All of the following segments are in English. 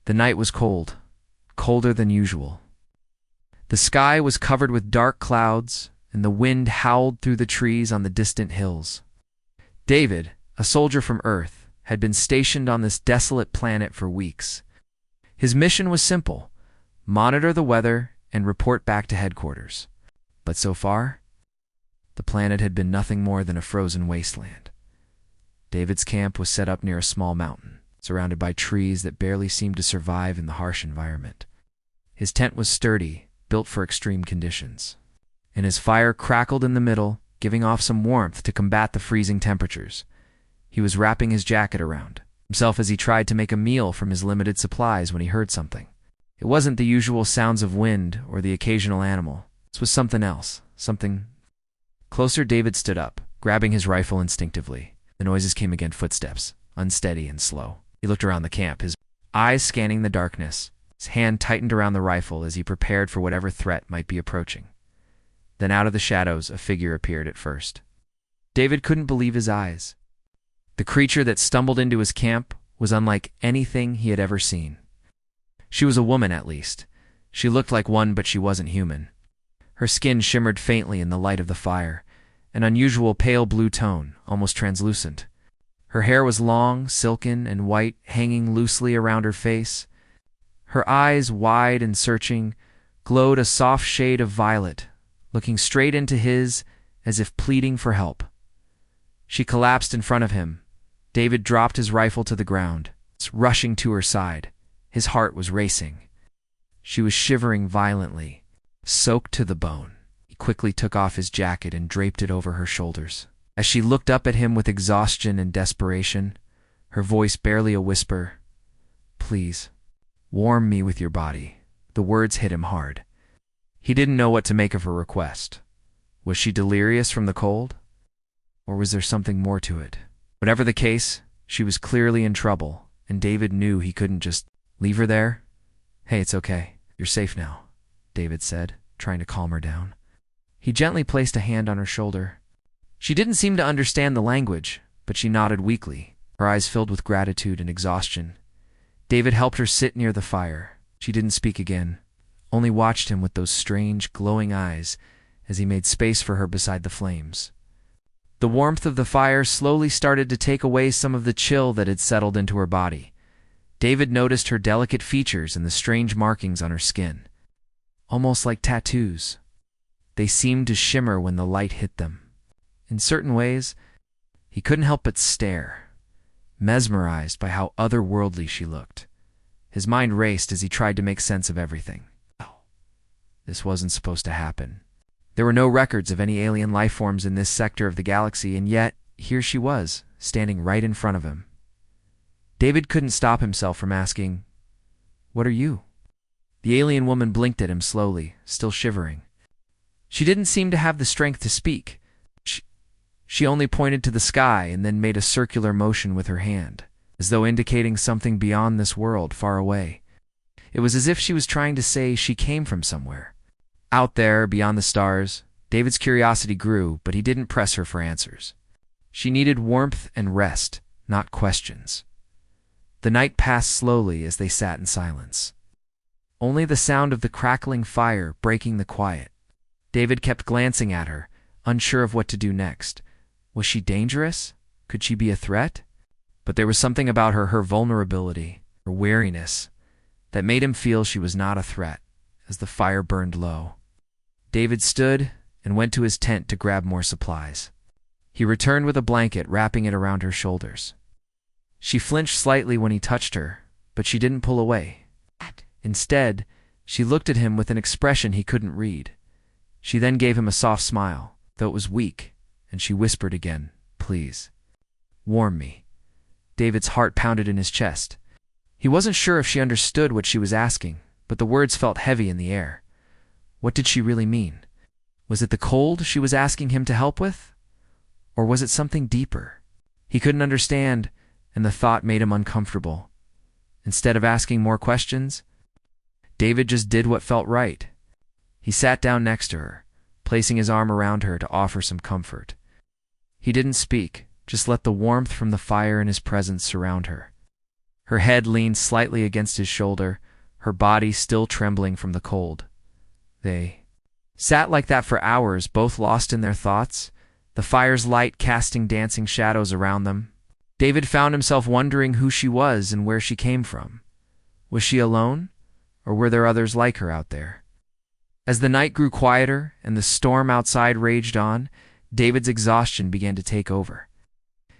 The night was cold, colder than usual. The sky was covered with dark clouds, and the wind howled through the trees on the distant hills. David, a soldier from Earth, had been stationed on this desolate planet for weeks. His mission was simple: monitor the weather and report back to headquarters. But so far, the planet had been nothing more than a frozen wasteland. David's camp was set up near a small mountain, surrounded by trees that barely seemed to survive in the harsh environment. His tent was sturdy, built for extreme conditions, and his fire crackled in the middle, giving off some warmth to combat the freezing temperatures. He was wrapping his jacket around himself as he tried to make a meal from his limited supplies when he heard something. It wasn't the usual sounds of wind or the occasional animal. This was something else, something closer. David stood up, grabbing his rifle instinctively. The noises came again, footsteps, unsteady and slow. He looked around the camp, his eyes scanning the darkness. His hand tightened around the rifle as he prepared for whatever threat might be approaching. Then out of the shadows, a figure appeared at first. David couldn't believe his eyes. The creature that stumbled into his camp was unlike anything he had ever seen. She was a woman, at least. She looked like one, but she wasn't human. Her skin shimmered faintly in the light of the fire, an unusual pale blue tone, almost translucent. Her hair was long, silken, and white, hanging loosely around her face. Her eyes, wide and searching, glowed a soft shade of violet, looking straight into his as if pleading for help. She collapsed in front of him. David dropped his rifle to the ground, rushing to her side. His heart was racing. She was shivering violently, soaked to the bone. He quickly took off his jacket and draped it over her shoulders. As she looked up at him with exhaustion and desperation, her voice barely a whisper, "Please, warm me with your body." The words hit him hard. He didn't know what to make of her request. Was she delirious from the cold? Or was there something more to it? Whatever the case, she was clearly in trouble, and David knew he couldn't just leave her there. "Hey, it's okay. You're safe now," David said, trying to calm her down. He gently placed a hand on her shoulder. She didn't seem to understand the language, but she nodded weakly, her eyes filled with gratitude and exhaustion. David helped her sit near the fire. She didn't speak again, only watched him with those strange, glowing eyes as he made space for her beside the flames. The warmth of the fire slowly started to take away some of the chill that had settled into her body. David noticed her delicate features and the strange markings on her skin, almost like tattoos. They seemed to shimmer when the light hit them. In certain ways, he couldn't help but stare, mesmerized by how otherworldly she looked. His mind raced as he tried to make sense of everything. This wasn't supposed to happen. There were no records of any alien life forms in this sector of the galaxy, and yet here she was, standing right in front of him. David couldn't stop himself from asking, "What are you?" The alien woman blinked at him slowly, still shivering. She didn't seem to have the strength to speak. She only pointed to the sky and then made a circular motion with her hand, as though indicating something beyond this world, far away. It was as if she was trying to say she came from somewhere. Out there, beyond the stars, David's curiosity grew, but he didn't press her for answers. She needed warmth and rest, not questions. The night passed slowly as they sat in silence. Only the sound of the crackling fire breaking the quiet. David kept glancing at her, unsure of what to do next. Was she dangerous? Could she be a threat? But there was something about her vulnerability, her weariness, that made him feel she was not a threat, as the fire burned low. David stood and went to his tent to grab more supplies. He returned with a blanket, wrapping it around her shoulders. She flinched slightly when he touched her, but she didn't pull away. Instead, she looked at him with an expression he couldn't read. She then gave him a soft smile, though it was weak, and she whispered again, "Please, warm me." David's heart pounded in his chest. He wasn't sure if she understood what she was asking, but the words felt heavy in the air. What did she really mean? Was it the cold she was asking him to help with? Or was it something deeper? He couldn't understand, and the thought made him uncomfortable. Instead of asking more questions, David just did what felt right. He sat down next to her, placing his arm around her to offer some comfort. He didn't speak, just let the warmth from the fire and his presence surround her. Her head leaned slightly against his shoulder, her body still trembling from the cold. They sat like that for hours, both lost in their thoughts, the fire's light casting dancing shadows around them. David found himself wondering who she was and where she came from. Was she alone, or were there others like her out there? As the night grew quieter and the storm outside raged on, David's exhaustion began to take over.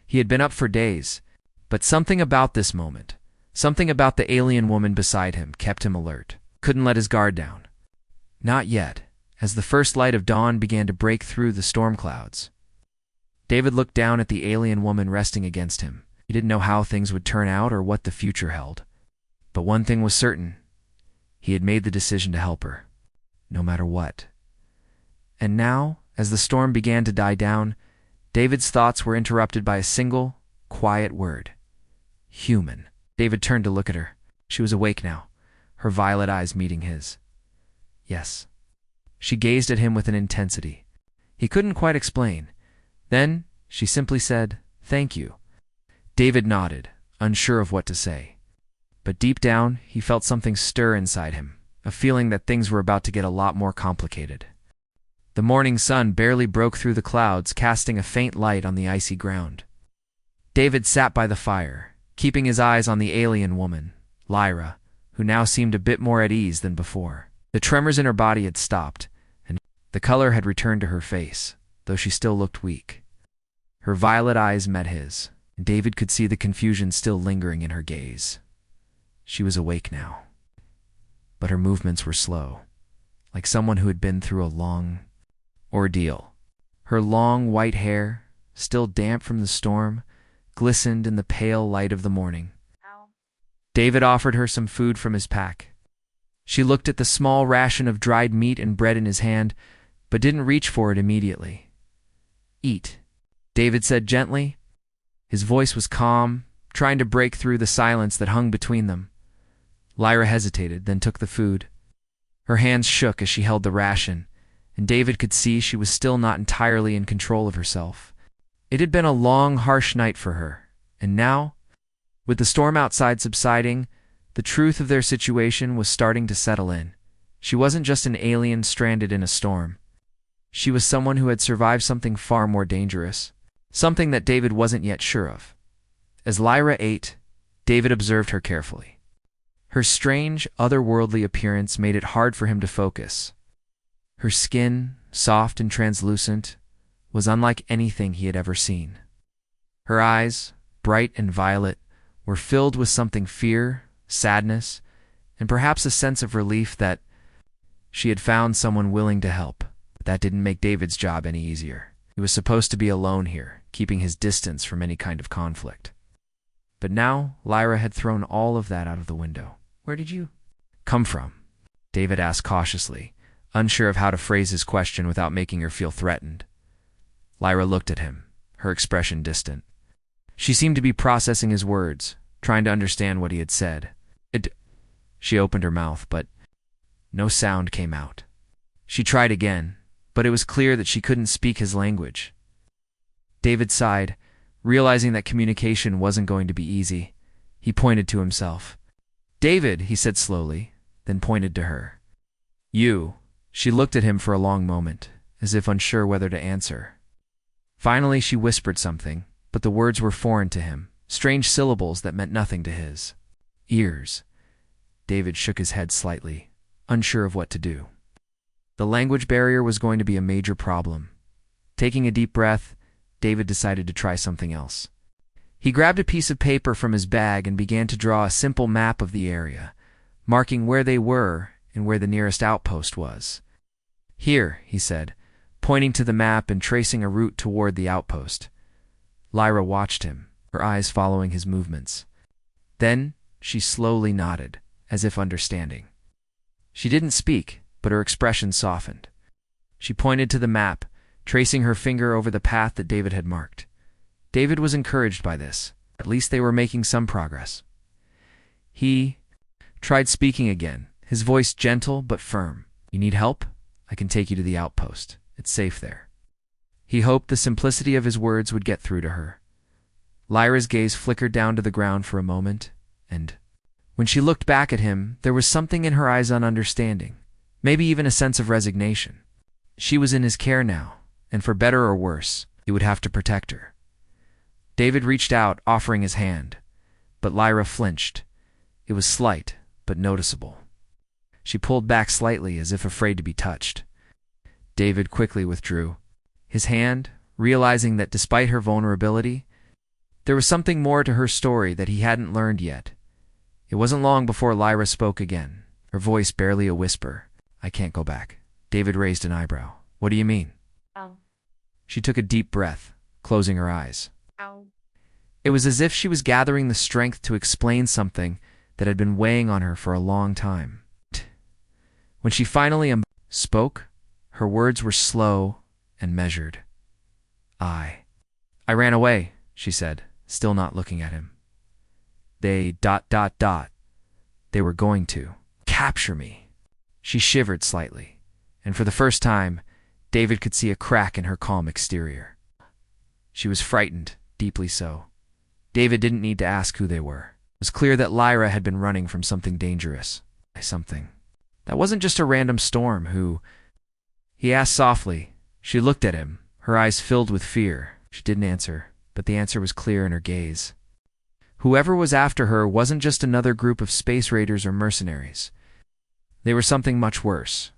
He had been up for days, but something about this moment, something about the alien woman beside him, kept him alert. Couldn't let his guard down. Not yet, as the first light of dawn began to break through the storm clouds. David looked down at the alien woman resting against him. He didn't know how things would turn out or what the future held. But one thing was certain. He had made the decision to help her, no matter what. And now, as the storm began to die down, David's thoughts were interrupted by a single, quiet word. Human. David turned to look at her. She was awake now, her violet eyes meeting his. Yes. She gazed at him with an intensity he couldn't quite explain. Then she simply said, "Thank you." David nodded, unsure of what to say. But deep down, he felt something stir inside him, a feeling that things were about to get a lot more complicated. The morning sun barely broke through the clouds, casting a faint light on the icy ground. David sat by the fire, keeping his eyes on the alien woman, Lyra, who now seemed a bit more at ease than before. The tremors in her body had stopped, and the color had returned to her face, though she still looked weak. Her violet eyes met his, and David could see the confusion still lingering in her gaze. She was awake now, but her movements were slow, like someone who had been through a long ordeal. Her long white hair, still damp from the storm, glistened in the pale light of the morning. David offered her some food from his pack. She looked at the small ration of dried meat and bread in his hand, but didn't reach for it immediately. "Eat," David said gently. His voice was calm, trying to break through the silence that hung between them. Lyra hesitated, then took the food. Her hands shook as she held the ration, and David could see she was still not entirely in control of herself. It had been a long, harsh night for her, and now, with the storm outside subsiding, the truth of their situation was starting to settle in. She wasn't just an alien stranded in a storm. She was someone who had survived something far more dangerous, something that David wasn't yet sure of. As Lyra ate, David observed her carefully. Her strange, otherworldly appearance made it hard for him to focus. Her skin, soft and translucent, was unlike anything he had ever seen. Her eyes, bright and violet, were filled with something fear, sadness, and perhaps a sense of relief that she had found someone willing to help. But that didn't make David's job any easier. He was supposed to be alone here, keeping his distance from any kind of conflict. But now, Lyra had thrown all of that out of the window. "Where did you come from?" David asked cautiously, unsure of how to phrase his question without making her feel threatened. Lyra looked at him, her expression distant. She seemed to be processing his words, trying to understand what he had said. She opened her mouth, but no sound came out. She tried again, but it was clear that she couldn't speak his language. David sighed, realizing that communication wasn't going to be easy. He pointed to himself. "David," he said slowly, then pointed to her. "You." She looked at him for a long moment, as if unsure whether to answer. Finally, she whispered something, but the words were foreign to him, strange syllables that meant nothing to his ears. David shook his head slightly, unsure of what to do. The language barrier was going to be a major problem. Taking a deep breath, David decided to try something else. He grabbed a piece of paper from his bag and began to draw a simple map of the area, marking where they were and where the nearest outpost was. "Here," he said, pointing to the map and tracing a route toward the outpost. Lyra watched him, her eyes following his movements. Then she slowly nodded, as if understanding. She didn't speak, but her expression softened. She pointed to the map, tracing her finger over the path that David had marked. David was encouraged by this. At least they were making some progress. He tried speaking again, his voice gentle but firm. "You need help? I can take you to the outpost. It's safe there." He hoped the simplicity of his words would get through to her. Lyra's gaze flickered down to the ground for a moment, And when she looked back at him, there was something in her eyes ununderstanding, maybe even a sense of resignation. She was in his care now, and for better or worse, he would have to protect her. David reached out, offering his hand, but Lyra flinched. It was slight, but noticeable. She pulled back slightly as if afraid to be touched. David quickly withdrew his hand, realizing that despite her vulnerability, there was something more to her story that he hadn't learned yet. It wasn't long before Lyra spoke again, her voice barely a whisper. "I can't go back." David raised an eyebrow. "What do you mean?" Ow. She took a deep breath, closing her eyes. Ow. It was as if she was gathering the strength to explain something that had been weighing on her for a long time. When she finally spoke, her words were slow and measured. I ran away," she said, still not looking at him. They ... They were going to capture me." She shivered slightly, and for the first time, David could see a crack in her calm exterior. She was frightened, deeply so. David didn't need to ask who they were. It was clear that Lyra had been running from something dangerous. Something that wasn't just a random storm. Who? He asked softly. She looked at him, her eyes filled with fear. She didn't answer, but the answer was clear in her gaze. Whoever was after her wasn't just another group of space raiders or mercenaries. They were something much worse.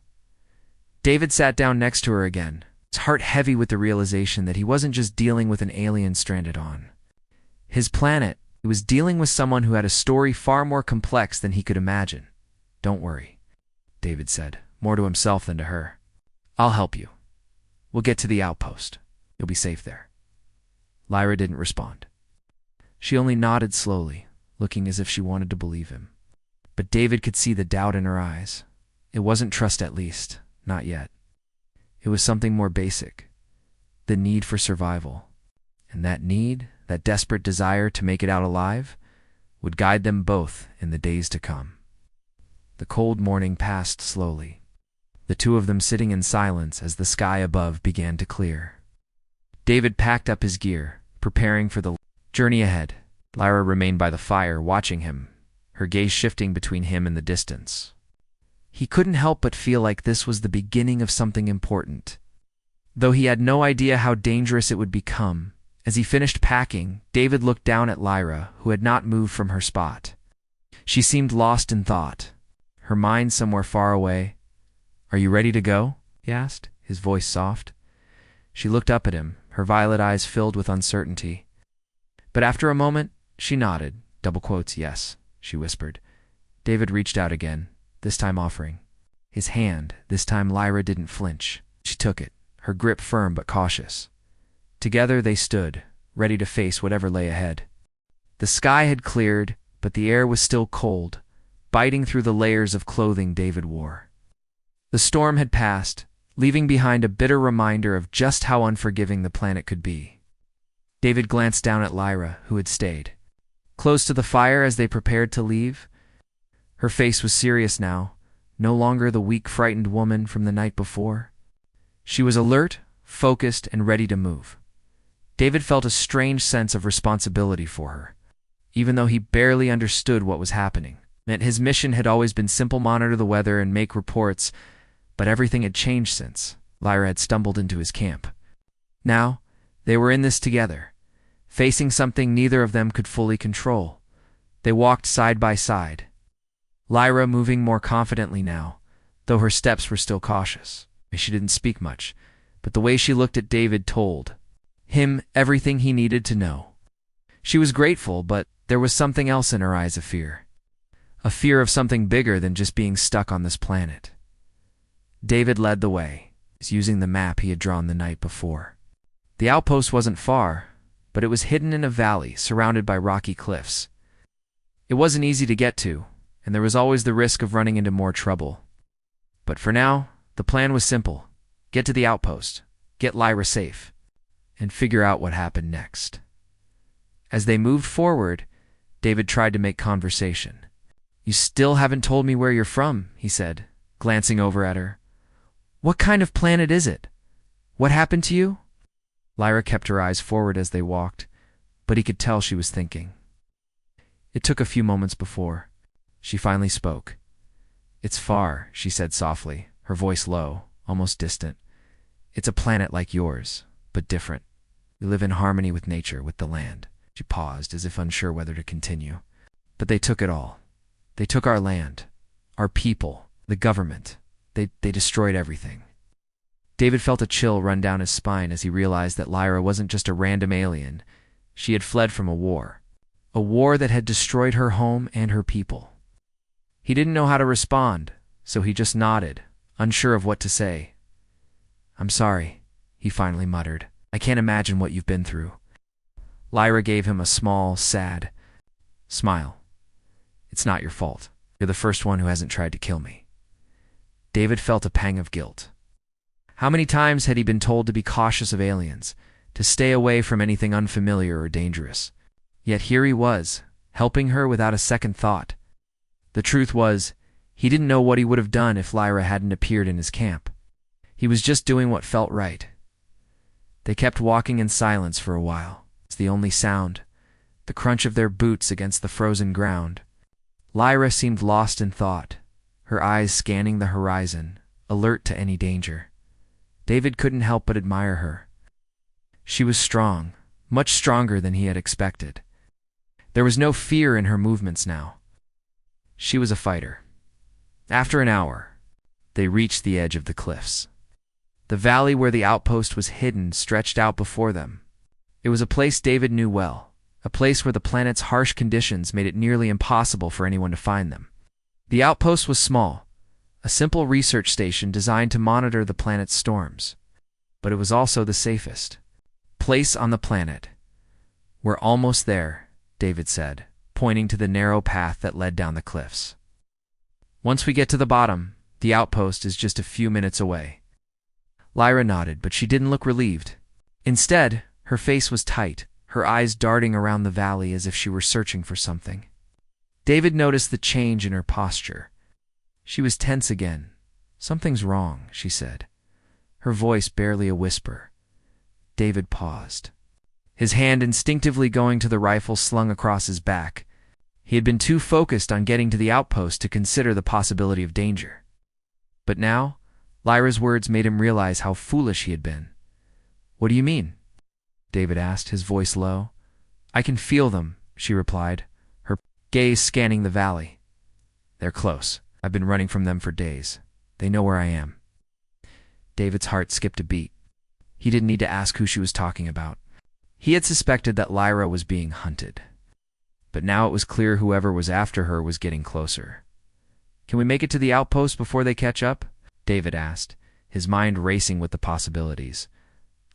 David sat down next to her again, his heart heavy with the realization that he wasn't just dealing with an alien stranded on his planet. He was dealing with someone who had a story far more complex than he could imagine. "Don't worry," David said, more to himself than to her. "I'll help you. We'll get to the outpost. You'll be safe there." Lyra didn't respond. She only nodded slowly, looking as if she wanted to believe him. But David could see the doubt in her eyes. It wasn't trust, at least, not yet. It was something more basic, the need for survival. And that need, that desperate desire to make it out alive, would guide them both in the days to come. The cold morning passed slowly, the two of them sitting in silence as the sky above began to clear. David packed up his gear, preparing for the journey ahead. Lyra remained by the fire, watching him, her gaze shifting between him and the distance. He couldn't help but feel like this was the beginning of something important, though he had no idea how dangerous it would become. As he finished packing, David looked down at Lyra, who had not moved from her spot. She seemed lost in thought, her mind somewhere far away. "Are you ready to go?" he asked, his voice soft. She looked up at him, her violet eyes filled with uncertainty. But after a moment, she nodded. "Yes," she whispered. David reached out again, this time offering his hand. This time Lyra didn't flinch. She took it, her grip firm but cautious. Together they stood, ready to face whatever lay ahead. The sky had cleared, but the air was still cold, biting through the layers of clothing David wore. The storm had passed, leaving behind a bitter reminder of just how unforgiving the planet could be. David glanced down at Lyra, who had stayed close to the fire as they prepared to leave. Her face was serious now, no longer the weak, frightened woman from the night before. She was alert, focused, and ready to move. David felt a strange sense of responsibility for her, even though he barely understood what was happening. His mission had always been simple: monitor the weather and make reports, but everything had changed since Lyra had stumbled into his camp. Now, they were in this together, facing something neither of them could fully control. They walked side by side, Lyra moving more confidently now, though her steps were still cautious. She didn't speak much, but the way she looked at David told him everything he needed to know. She was grateful, but there was something else in her eyes, a fear. A fear of something bigger than just being stuck on this planet. David led the way, using the map he had drawn the night before. The outpost wasn't far, but it was hidden in a valley surrounded by rocky cliffs. It wasn't easy to get to, and there was always the risk of running into more trouble. But for now, the plan was simple: get to the outpost, get Lyra safe, and figure out what happened next. As they moved forward, David tried to make conversation. "You still haven't told me where you're from," he said, glancing over at her. "What kind of planet is it? What happened to you?" Lyra kept her eyes forward as they walked, but he could tell she was thinking. It took a few moments before she finally spoke. "It's far," she said softly, her voice low, almost distant. "It's a planet like yours, but different. We live in harmony with nature, with the land." She paused, as if unsure whether to continue. "But they took it all. They took our land, our people, the government. They destroyed everything." David felt a chill run down his spine as he realized that Lyra wasn't just a random alien. She had fled from a war that had destroyed her home and her people. He didn't know how to respond, so he just nodded, unsure of what to say. "I'm sorry," he finally muttered. "I can't imagine what you've been through." Lyra gave him a small, sad smile. "It's not your fault. You're the first one who hasn't tried to kill me." David felt a pang of guilt. How many times had he been told to be cautious of aliens, to stay away from anything unfamiliar or dangerous? Yet here he was, helping her without a second thought. The truth was, he didn't know what he would have done if Lyra hadn't appeared in his camp. He was just doing what felt right. They kept walking in silence for a while. It's the only sound, the crunch of their boots against the frozen ground. Lyra seemed lost in thought, her eyes scanning the horizon, alert to any danger. David couldn't help but admire her. She was strong, much stronger than he had expected. There was no fear in her movements now. She was a fighter. After an hour, they reached the edge of the cliffs. The valley where the outpost was hidden stretched out before them. It was a place David knew well, a place where the planet's harsh conditions made it nearly impossible for anyone to find them. The outpost was small, a simple research station designed to monitor the planet's storms. But it was also the safest place on the planet. "We're almost there," David said, pointing to the narrow path that led down the cliffs. "Once we get to the bottom, the outpost is just a few minutes away." Lyra nodded, but she didn't look relieved. Instead, her face was tight, her eyes darting around the valley as if she were searching for something. David noticed the change in her posture. She was tense again. "Something's wrong," she said, her voice barely a whisper. David paused, his hand instinctively going to the rifle slung across his back. He had been too focused on getting to the outpost to consider the possibility of danger. But now, Lyra's words made him realize how foolish he had been. "What do you mean?" David asked, his voice low. "I can feel them," she replied, her gaze scanning the valley. "They're close. I've been running from them for days. They know where I am." David's heart skipped a beat. He didn't need to ask who she was talking about. He had suspected that Lyra was being hunted. But now it was clear whoever was after her was getting closer. "Can we make it to the outpost before they catch up?" David asked, his mind racing with the possibilities.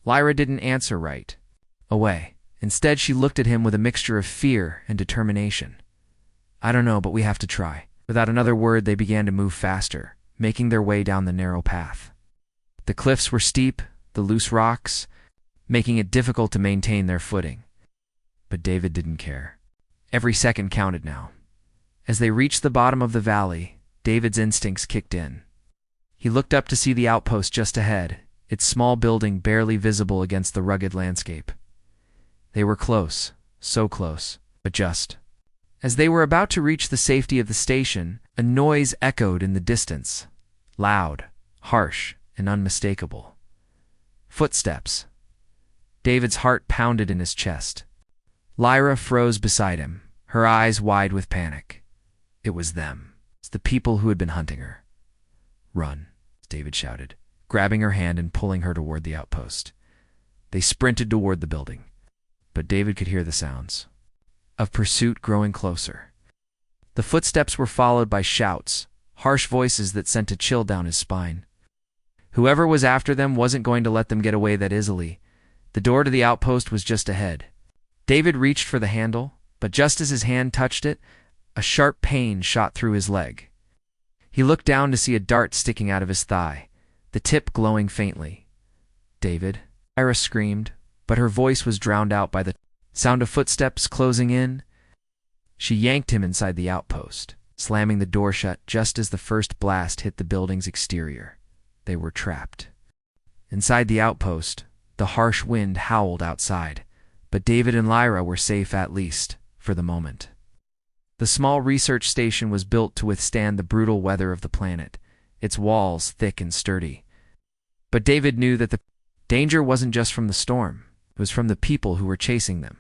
Lyra didn't answer right away. Instead, she looked at him with a mixture of fear and determination. "I don't know, but we have to try." Without another word, they began to move faster, making their way down the narrow path. The cliffs were steep, the loose rocks, making it difficult to maintain their footing. But David didn't care. Every second counted now. As they reached the bottom of the valley, David's instincts kicked in. He looked up to see the outpost just ahead, its small building barely visible against the rugged landscape. They were close, so close, but just. As they were about to reach the safety of the station, a noise echoed in the distance, loud, harsh, and unmistakable. Footsteps. David's heart pounded in his chest. Lyra froze beside him, her eyes wide with panic. It was them. It's the people who had been hunting her. "Run," David shouted, grabbing her hand and pulling her toward the outpost. They sprinted toward the building, but David could hear the sounds of pursuit growing closer. The footsteps were followed by shouts, harsh voices that sent a chill down his spine. Whoever was after them wasn't going to let them get away that easily. The door to the outpost was just ahead. David reached for the handle, but just as his hand touched it, a sharp pain shot through his leg. He looked down to see a dart sticking out of his thigh, the tip glowing faintly. "David," Lyra screamed, but her voice was drowned out by the sound of footsteps closing in. She yanked him inside the outpost, slamming the door shut just as the first blast hit the building's exterior. They were trapped. Inside the outpost, the harsh wind howled outside, but David and Lyra were safe at least, for the moment. The small research station was built to withstand the brutal weather of the planet, its walls thick and sturdy. But David knew that the danger wasn't just from the storm, it was from the people who were chasing them.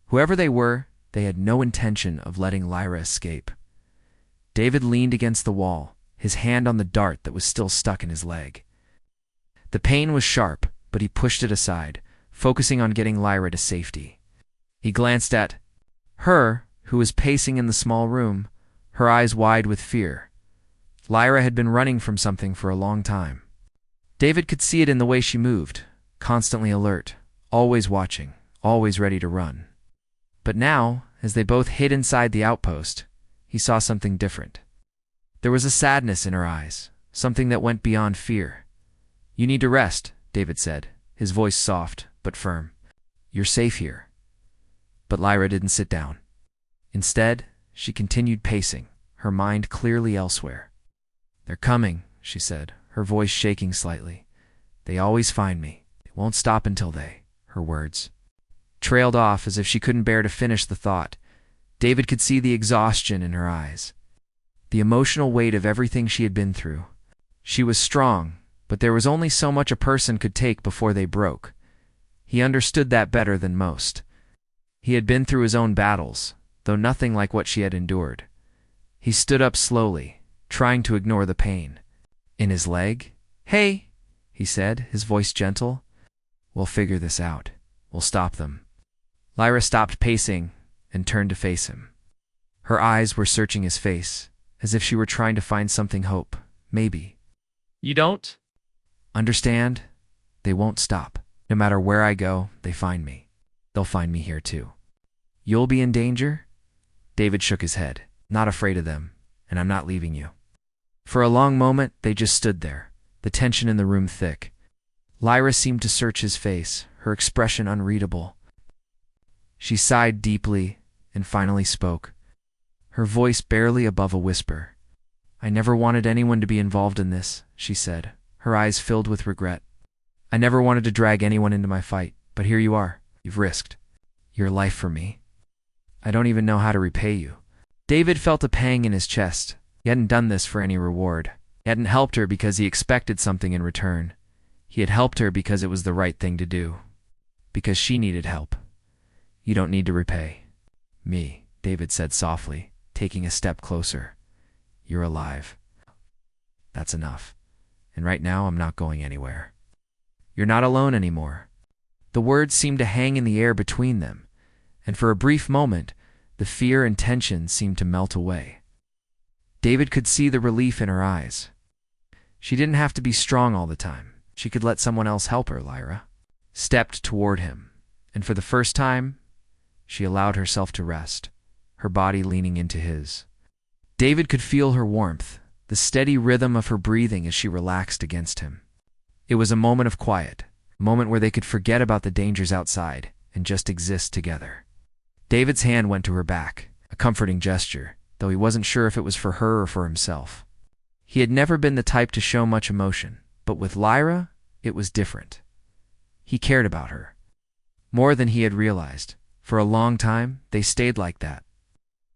Whoever they were, they had no intention of letting Lyra escape. David leaned against the wall, his hand on the dart that was still stuck in his leg. The pain was sharp, but he pushed it aside, focusing on getting Lyra to safety. He glanced at her, who was pacing in the small room, her eyes wide with fear. Lyra had been running from something for a long time. David could see it in the way she moved, constantly alert, always watching, always ready to run. But now, as they both hid inside the outpost, he saw something different. There was a sadness in her eyes, something that went beyond fear. "You need to rest," David said, his voice soft but firm. "You're safe here." But Lyra didn't sit down. Instead, she continued pacing, her mind clearly elsewhere. "They're coming," she said, her voice shaking slightly. "They always find me. They won't stop until they—" Her words trailed off as if she couldn't bear to finish the thought. David could see the exhaustion in her eyes, the emotional weight of everything she had been through. She was strong, but there was only so much a person could take before they broke. He understood that better than most. He had been through his own battles, though nothing like what she had endured. He stood up slowly, trying to ignore the pain. In his leg? "Hey," he said, his voice gentle. "We'll figure this out. We'll stop them." Lyra stopped pacing and turned to face him. Her eyes were searching his face, as if she were trying to find something hope. "Maybe. You don't Understand? They won't stop. No matter where I go, they find me. They'll find me here too." "You'll be in danger?" David shook his head. "Not afraid of them, and I'm not leaving you." For a long moment, they just stood there, the tension in the room thick. Lyra seemed to search his face, her expression unreadable. She sighed deeply and finally spoke, her voice barely above a whisper. "I never wanted anyone to be involved in this," she said, her eyes filled with regret. "I never wanted to drag anyone into my fight, but here you are. You've risked your life for me. I don't even know how to repay you." David felt a pang in his chest. He hadn't done this for any reward. He hadn't helped her because he expected something in return. He had helped her because it was the right thing to do. Because she needed help. "You don't need to repay me," David said softly, taking a step closer. "You're alive. That's enough. And right now I'm not going anywhere. You're not alone anymore." The words seemed to hang in the air between them, and for a brief moment, the fear and tension seemed to melt away. David could see the relief in her eyes. She didn't have to be strong all the time. She could let someone else help her. Lyra stepped toward him, and for the first time, she allowed herself to rest, her body leaning into his. David could feel her warmth, the steady rhythm of her breathing as she relaxed against him. It was a moment of quiet, a moment where they could forget about the dangers outside and just exist together. David's hand went to her back, a comforting gesture, though he wasn't sure if it was for her or for himself. He had never been the type to show much emotion, but with Lyra, it was different. He cared about her, more than he had realized. For a long time, they stayed like that.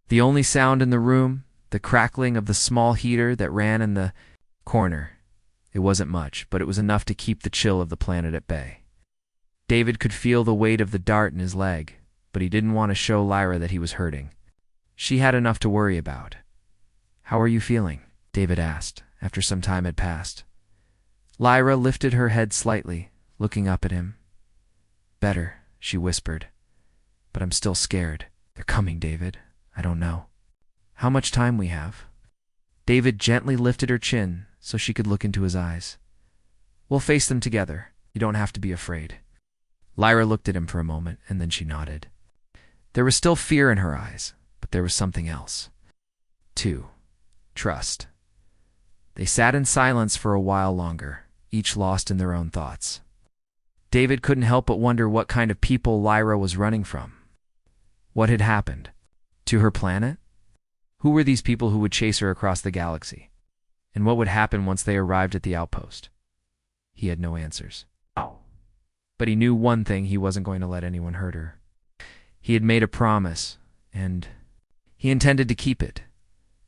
The only sound in the room, the crackling of the small heater that ran in the corner. It wasn't much, but it was enough to keep the chill of the planet at bay. David could feel the weight of the dart in his leg, but he didn't want to show Lyra that he was hurting. She had enough to worry about. "How are you feeling?" David asked, after some time had passed. Lyra lifted her head slightly, looking up at him. "Better," she whispered. "But I'm still scared." "They're coming, David. I don't know how much time we have." David gently lifted her chin so she could look into his eyes. "We'll face them together. You don't have to be afraid." Lyra looked at him for a moment, and then she nodded. There was still fear in her eyes, but there was something else. 2. Trust. They sat in silence for a while longer, each lost in their own thoughts. David couldn't help but wonder what kind of people Lyra was running from. What had happened? To her planet? Who were these people who would chase her across the galaxy? And what would happen once they arrived at the outpost? He had no answers. But he knew one thing: he wasn't going to let anyone hurt her. He had made a promise, and He intended to keep it.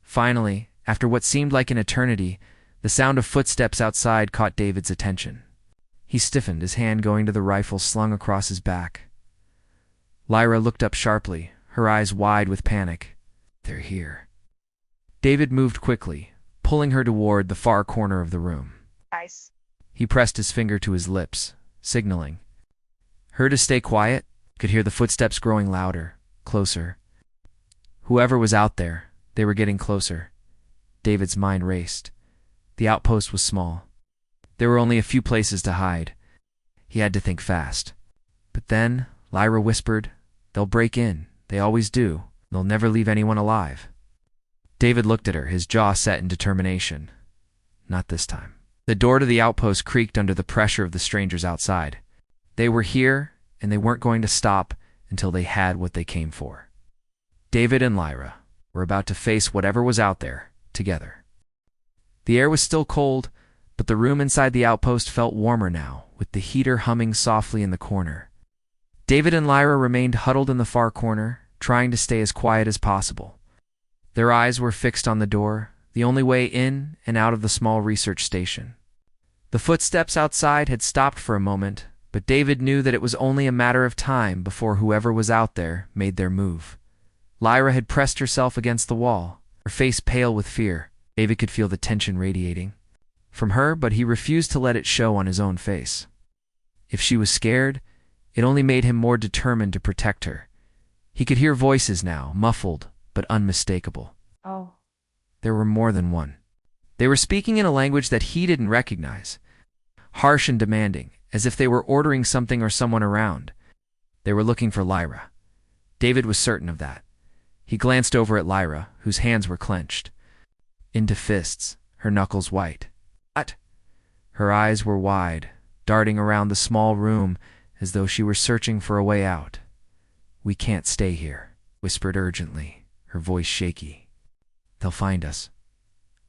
Finally, after what seemed like an eternity, the sound of footsteps outside caught David's attention. He stiffened, his hand going to the rifle slung across his back. Lyra looked up sharply, her eyes wide with panic. "They're here." David moved quickly, pulling her toward the far corner of the room. Guys. He pressed his finger to his lips, signaling her to stay quiet. Could hear the footsteps growing louder, closer. Whoever was out there, they were getting closer. David's mind raced. The outpost was small. There were only a few places to hide. He had to think fast. But then, Lyra whispered, "They'll break in. They always do. They'll never leave anyone alive." David looked at her, his jaw set in determination. Not this time. The door to the outpost creaked under the pressure of the strangers outside. They were here, and they weren't going to stop until they had what they came for. David and Lyra were about to face whatever was out there, together. The air was still cold, but the room inside the outpost felt warmer now, with the heater humming softly in the corner. David and Lyra remained huddled in the far corner, trying to stay as quiet as possible. Their eyes were fixed on the door, the only way in and out of the small research station. The footsteps outside had stopped for a moment, but David knew that it was only a matter of time before whoever was out there made their move. Lyra had pressed herself against the wall, her face pale with fear. David could feel the tension radiating from her, but he refused to let it show on his own face. If she was scared, it only made him more determined to protect her. He could hear voices now, muffled but unmistakable. Oh. There were more than one. They were speaking in a language that he didn't recognize, harsh and demanding, as if they were ordering something or someone around. They were looking for Lyra. David was certain of that. He glanced over at Lyra, whose hands were clenched into fists, her knuckles white. What? Her eyes were wide, darting around the small room as though she were searching for a way out. "We can't stay here," whispered urgently, her voice shaky. "They'll find us.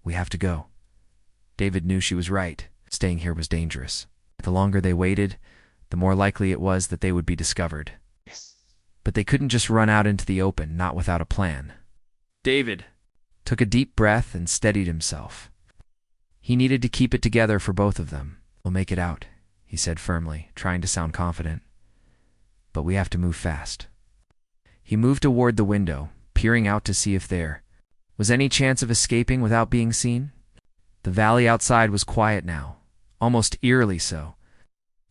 We have to go." David knew she was right. Staying here was dangerous. The longer they waited, the more likely it was that they would be discovered. But they couldn't just run out into the open, not without a plan. David took a deep breath and steadied himself. He needed to keep it together for both of them. "We'll make it out," he said firmly, trying to sound confident. "But we have to move fast." He moved toward the window, peering out to see if there was any chance of escaping without being seen. The valley outside was quiet now, almost eerily so.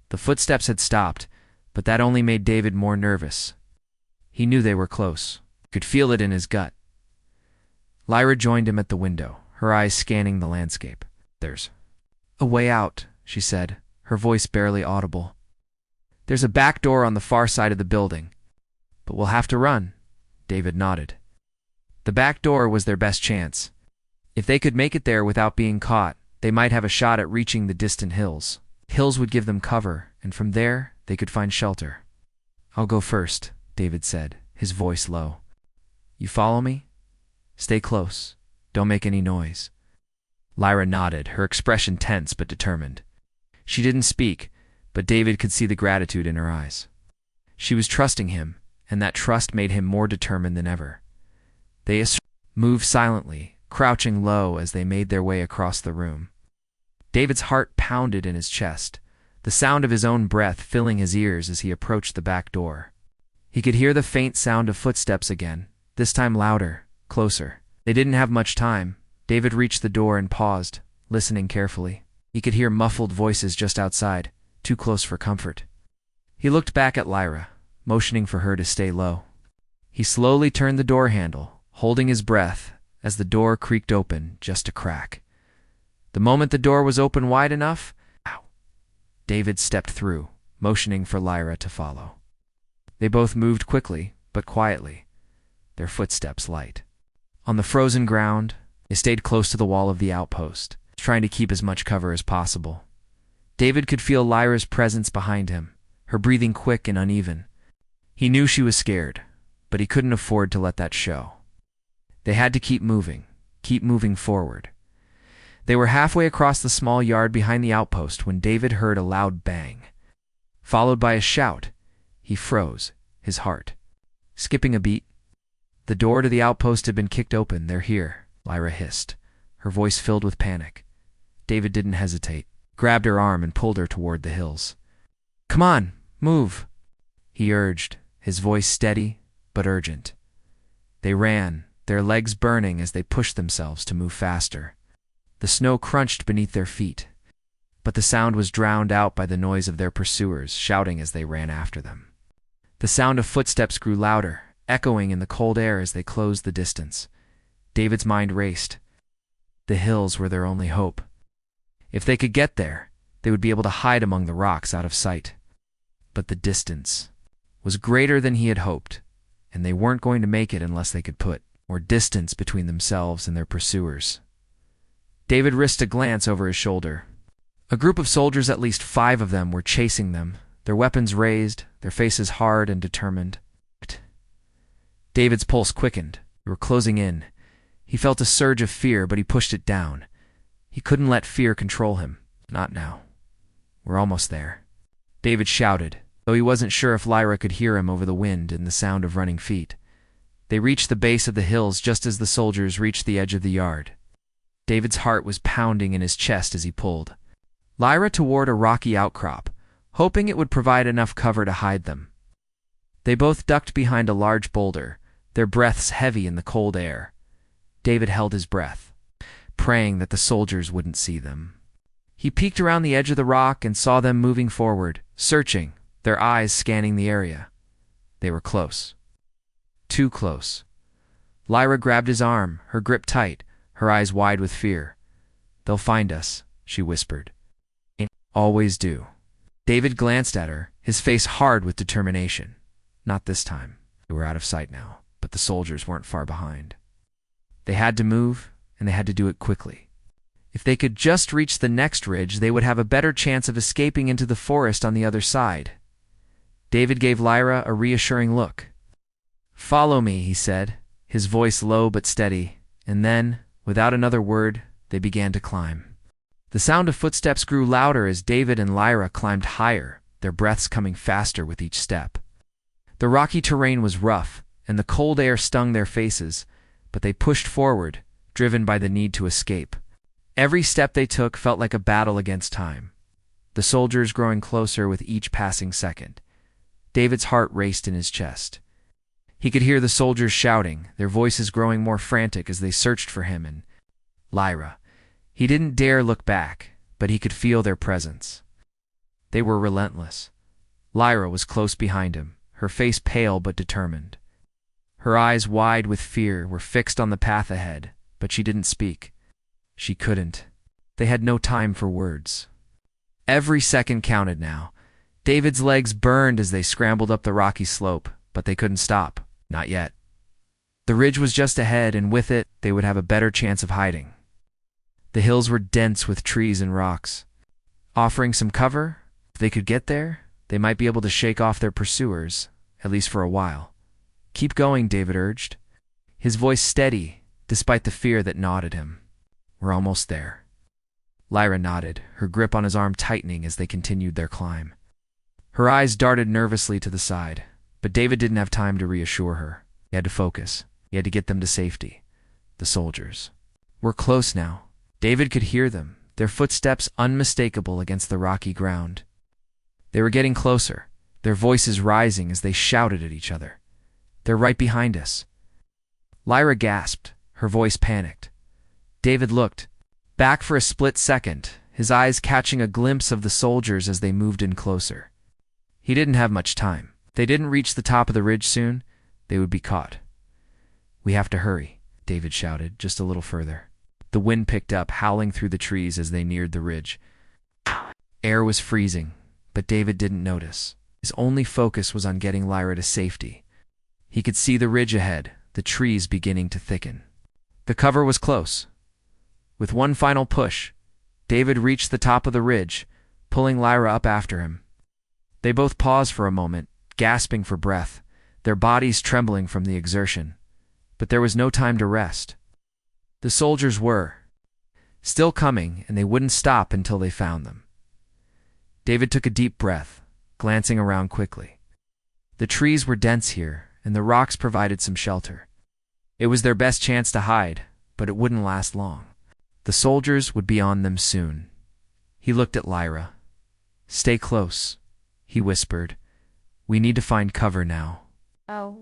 The footsteps had stopped, but that only made David more nervous. He knew they were close, could feel it in his gut. Lyra joined him at the window, her eyes scanning the landscape. "There's a way out," she said, her voice barely audible. "There's a back door on the far side of the building, but we'll have to run." David nodded. The back door was their best chance. If they could make it there without being caught, they might have a shot at reaching the distant hills. Hills would give them cover, and from there they could find shelter. "I'll go first," David said, his voice low. "You follow me? Stay close. Don't make any noise." Lyra nodded, her expression tense but determined. She didn't speak, but David could see the gratitude in her eyes. She was trusting him, and that trust made him more determined than ever. They moved silently, crouching low as they made their way across the room. David's heart pounded in his chest, the sound of his own breath filling his ears as he approached the back door. He could hear the faint sound of footsteps again, this time louder, closer. They didn't have much time. David reached the door and paused, listening carefully. He could hear muffled voices just outside, too close for comfort. He looked back at Lyra, motioning for her to stay low. He slowly turned the door handle, holding his breath as the door creaked open just a crack. The moment the door was open wide enough, David stepped through, motioning for Lyra to follow. They both moved quickly, but quietly, their footsteps light. On the frozen ground, they stayed close to the wall of the outpost, trying to keep as much cover as possible. David could feel Lyra's presence behind him, her breathing quick and uneven. He knew she was scared, but he couldn't afford to let that show. They had to keep moving forward. They were halfway across the small yard behind the outpost when David heard a loud bang, followed by a shout. He froze, his heart skipping a beat. The door to the outpost had been kicked open. "They're here," Lyra hissed, her voice filled with panic. David didn't hesitate, grabbed her arm and pulled her toward the hills. "Come on, move," he urged, his voice steady but urgent. They ran, their legs burning as they pushed themselves to move faster. The snow crunched beneath their feet, but the sound was drowned out by the noise of their pursuers shouting as they ran after them. The sound of footsteps grew louder, echoing in the cold air as they closed the distance. David's mind raced. The hills were their only hope. If they could get there, they would be able to hide among the rocks out of sight. But the distance was greater than he had hoped, and they weren't going to make it unless they could put more distance between themselves and their pursuers. David risked a glance over his shoulder. A group of soldiers, at least 5 of them, were chasing them, their weapons raised, their faces hard and determined. David's pulse quickened. They were closing in. He felt a surge of fear, but he pushed it down. He couldn't let fear control him. Not now. "We're almost there," David shouted, though he wasn't sure if Lyra could hear him over the wind and the sound of running feet. They reached the base of the hills just as the soldiers reached the edge of the yard. David's heart was pounding in his chest as he pulled Lyra toward a rocky outcrop, hoping it would provide enough cover to hide them. They both ducked behind a large boulder, their breaths heavy in the cold air. David held his breath, praying that the soldiers wouldn't see them. He peeked around the edge of the rock and saw them moving forward, searching, their eyes scanning the area. They were close. Too close. Lyra grabbed his arm, her grip tight, her eyes wide with fear. "They'll find us," she whispered. "Always do." David glanced at her, his face hard with determination. Not this time. They were out of sight now, but the soldiers weren't far behind. They had to move, and they had to do it quickly. If they could just reach the next ridge, they would have a better chance of escaping into the forest on the other side. David gave Lyra a reassuring look. "Follow me," he said, his voice low but steady, and then, without another word, they began to climb. The sound of footsteps grew louder as David and Lyra climbed higher, their breaths coming faster with each step. The rocky terrain was rough, and the cold air stung their faces, but they pushed forward, driven by the need to escape. Every step they took felt like a battle against time, the soldiers growing closer with each passing second. David's heart raced in his chest. He could hear the soldiers shouting, their voices growing more frantic as they searched for him and Lyra. He didn't dare look back, but he could feel their presence. They were relentless. Lyra was close behind him, her face pale but determined. Her eyes wide with fear were fixed on the path ahead, but she didn't speak. She couldn't. They had no time for words. Every second counted now. David's legs burned as they scrambled up the rocky slope, but they couldn't stop. Not yet. The ridge was just ahead, and with it, they would have a better chance of hiding. The hills were dense with trees and rocks, offering some cover. If they could get there, they might be able to shake off their pursuers, at least for a while. "Keep going," David urged, his voice steady, despite the fear that gnawed at him. "We're almost there." Lyra nodded, her grip on his arm tightening as they continued their climb. Her eyes darted nervously to the side, but David didn't have time to reassure her. He had to focus. He had to get them to safety. The soldiers. "We're close now." David could hear them, their footsteps unmistakable against the rocky ground. They were getting closer, their voices rising as they shouted at each other. "They're right behind us." Lyra gasped, her voice panicked. David looked back for a split second, his eyes catching a glimpse of the soldiers as they moved in closer. He didn't have much time. If they didn't reach the top of the ridge soon, they would be caught. "We have to hurry," David shouted, just a little further. The wind picked up, howling through the trees as they neared the ridge. Air was freezing, but David didn't notice. His only focus was on getting Lyra to safety. He could see the ridge ahead, the trees beginning to thicken. The cover was close. With one final push, David reached the top of the ridge, pulling Lyra up after him. They both paused for a moment, gasping for breath, their bodies trembling from the exertion. But there was no time to rest. The soldiers were still coming, and they wouldn't stop until they found them. David took a deep breath, glancing around quickly. The trees were dense here, and the rocks provided some shelter. It was their best chance to hide, but it wouldn't last long. The soldiers would be on them soon. He looked at Lyra. "Stay close," he whispered. "We need to find cover now." Oh.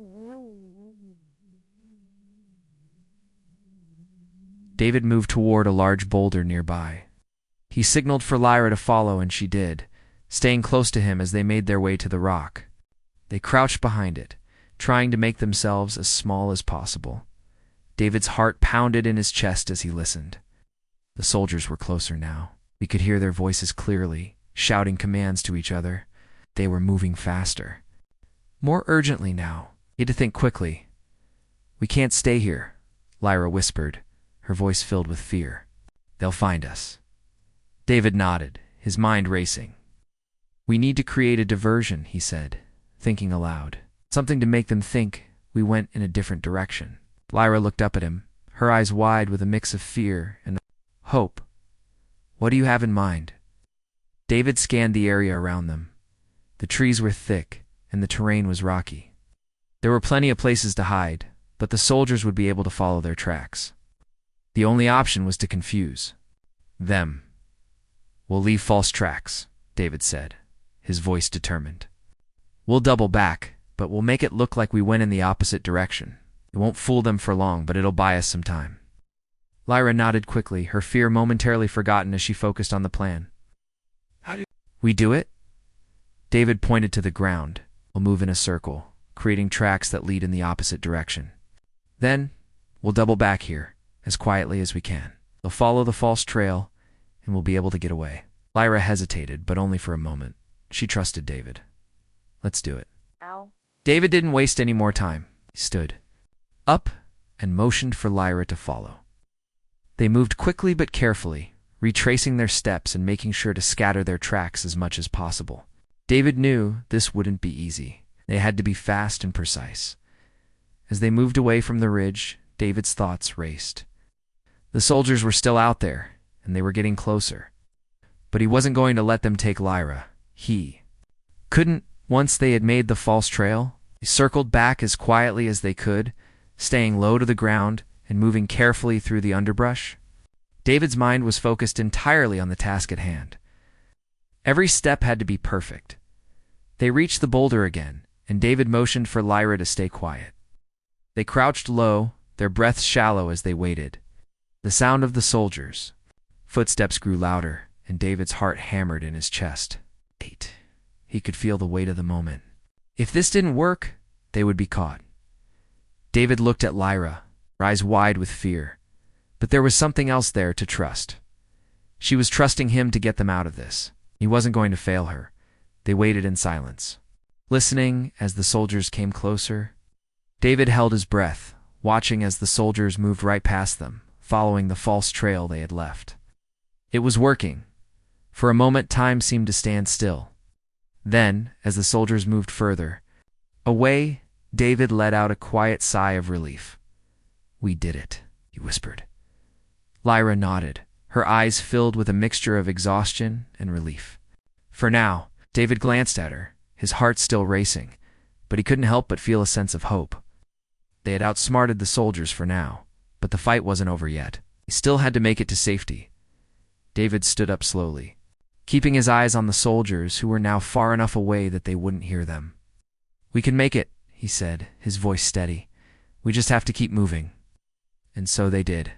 David moved toward a large boulder nearby. He signaled for Lyra to follow, and she did, staying close to him as they made their way to the rock. They crouched behind it, trying to make themselves as small as possible. David's heart pounded in his chest as he listened. The soldiers were closer now. He could hear their voices clearly, shouting commands to each other. They were moving faster. More urgently now. He had to think quickly. "We can't stay here," Lyra whispered, her voice filled with fear. "They'll find us." David nodded, his mind racing. "We need to create a diversion," he said, thinking aloud. "Something to make them think we went in a different direction." Lyra looked up at him, her eyes wide with a mix of fear and hope. "What do you have in mind?" David scanned the area around them. The trees were thick, and the terrain was rocky. There were plenty of places to hide, but the soldiers would be able to follow their tracks. The only option was to confuse them. "We'll leave false tracks," David said, his voice determined. "We'll double back, but we'll make it look like we went in the opposite direction. It won't fool them for long, but it'll buy us some time." Lyra nodded quickly, her fear momentarily forgotten as she focused on the plan. "How do we do it?" David pointed to the ground. "We'll move in a circle, creating tracks that lead in the opposite direction. Then, we'll double back here, as quietly as we can. They'll follow the false trail, and we'll be able to get away." Lyra hesitated, but only for a moment. She trusted David. "Let's do it." Ow. David didn't waste any more time. He stood up and motioned for Lyra to follow. They moved quickly but carefully, retracing their steps and making sure to scatter their tracks as much as possible. David knew this wouldn't be easy. They had to be fast and precise. As they moved away from the ridge, David's thoughts raced. The soldiers were still out there, and they were getting closer. But he wasn't going to let them take Lyra. He couldn't. Once they had made the false trail, they circled back as quietly as they could, staying low to the ground and moving carefully through the underbrush. David's mind was focused entirely on the task at hand. Every step had to be perfect. They reached the boulder again, and David motioned for Lyra to stay quiet. They crouched low, their breaths shallow as they waited. The sound of the soldiers' footsteps grew louder, and David's heart hammered in his chest. He could feel the weight of the moment. If this didn't work, they would be caught. David looked at Lyra, her eyes wide with fear. But there was something else there to trust. She was trusting him to get them out of this. He wasn't going to fail her. They waited in silence, listening as the soldiers came closer. David held his breath, watching as the soldiers moved right past them, following the false trail they had left. It was working. For a moment, time seemed to stand still. Then, as the soldiers moved further away, David let out a quiet sigh of relief. "We did it," he whispered. Lyra nodded, her eyes filled with a mixture of exhaustion and relief. For now, David glanced at her, his heart still racing, but he couldn't help but feel a sense of hope. They had outsmarted the soldiers for now, but the fight wasn't over yet. He still had to make it to safety. David stood up slowly, keeping his eyes on the soldiers who were now far enough away that they wouldn't hear them. "We can make it," he said, his voice steady. "We just have to keep moving." And so they did.